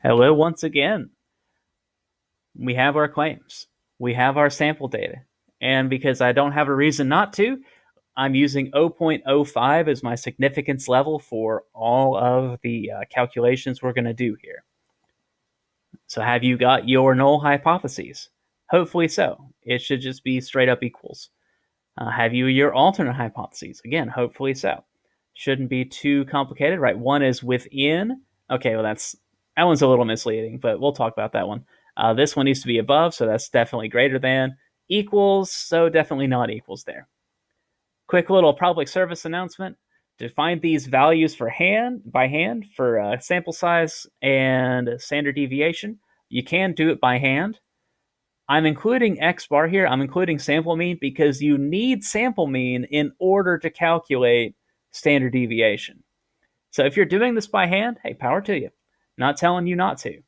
Hello once again. We have our claims. We have our sample data. And because I don't have a reason not to, I'm using 0.05 as my significance level for all of the calculations we're going to do here. So have you got your null hypotheses? Hopefully so. It should just be straight up equals. Have you your alternate hypotheses? Again, hopefully so. Shouldn't be too complicated, right? One is within. Okay, well that one's a little misleading, but we'll talk about that one. This one needs to be above, so that's definitely greater than. Equals, so definitely not equals there. Quick little public service announcement. To find these values for by hand for sample size and standard deviation, you can do it by hand. I'm including X bar here. I'm including sample mean because you need sample mean in order to calculate standard deviation. So if you're doing this by hand, hey, power to you. Not telling you not to.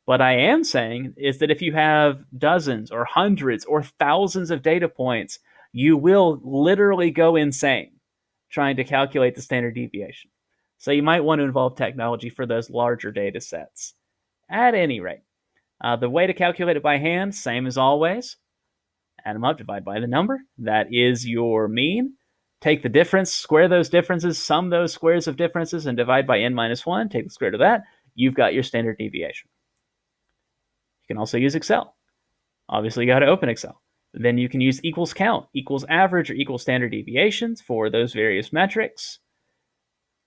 What I am saying is that if you have dozens or hundreds or thousands of data points, you will literally go insane trying to calculate the standard deviation. So you might want to involve technology for those larger data sets. At any rate, the way to calculate it by hand, same as always. Add them up, divide by the number. That is your mean. Take the difference, square those differences, sum those squares of differences, and divide by n minus 1. Take the square root of that. You've got your standard deviation. You can also use Excel. Obviously, you got to open Excel. Then you can use equals count, equals average, or equals standard deviations for those various metrics.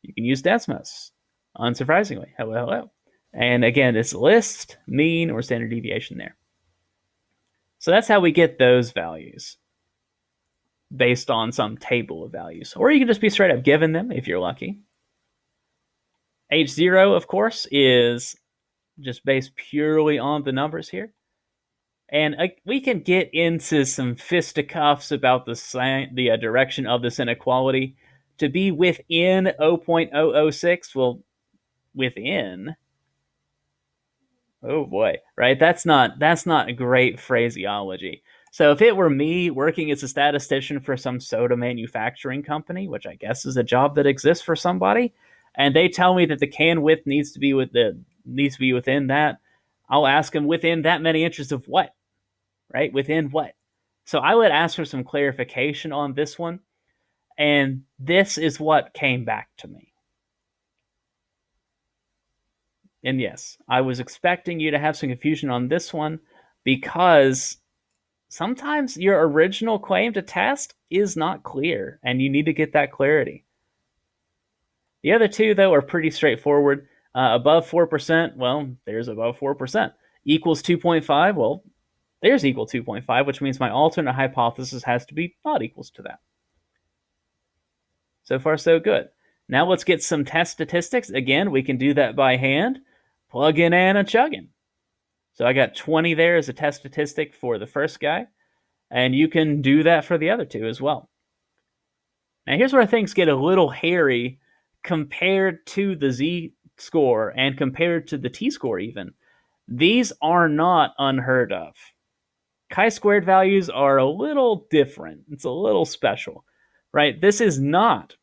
You can use Desmos, unsurprisingly. Hello, hello. And again, it's list, mean, or standard deviation there. So that's how we get those values based on some table of values. Or you can just be straight up given them if you're lucky. H0, of course, is just based purely on the numbers here. And we can get into some fisticuffs about the direction of this inequality. To be within 0.006, well, within, oh boy, right? That's not a great phraseology. So if it were me working as a statistician for some soda manufacturing company, which I guess is a job that exists for somebody, and they tell me that the can width needs to be within that, I'll ask them within that many inches of what, right? Within what? So I would ask for some clarification on this one, and this is what came back to me. And yes, I was expecting you to have some confusion on this one because sometimes your original claim to test is not clear, and you need to get that clarity. The other two, though, are pretty straightforward. Above 4%, well, there's above 4%. Equals 2.5, well, there's equal 2.5, which means my alternate hypothesis has to be not equals to that. So far, so good. Now let's get some test statistics. Again, we can do that by hand. Plugging in and chugging. So I got 20 there as a test statistic for the first guy, and you can do that for the other two as well. Now here's where things get a little hairy compared to the z-score and compared to the t-score even. These are not unheard of. Chi-squared values are a little different. It's a little special, right? This is not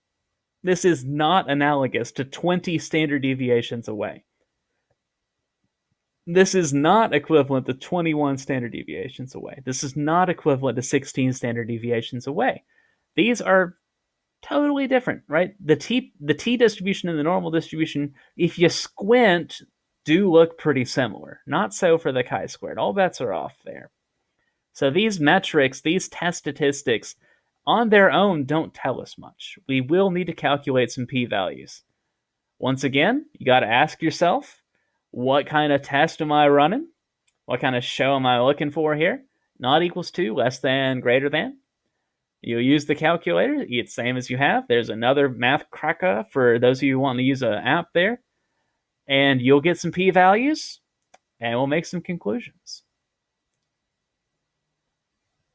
analogous to 20 standard deviations away. This is not equivalent to 21 standard deviations away. This is not equivalent to 16 standard deviations away. These are totally different, right? The t distribution and the normal distribution, if you squint, do look pretty similar. Not so for the chi-squared. All bets are off there. So these metrics, these test statistics, on their own don't tell us much. We will need to calculate some p-values. Once again, you got to ask yourself, what kind of test am I running? What kind of show am I looking for here? Not equals to, less than, greater than. You'll use the calculator. It's same as you have. There's another math cracker for those of you who want to use an app there. And you'll get some p-values, and we'll make some conclusions.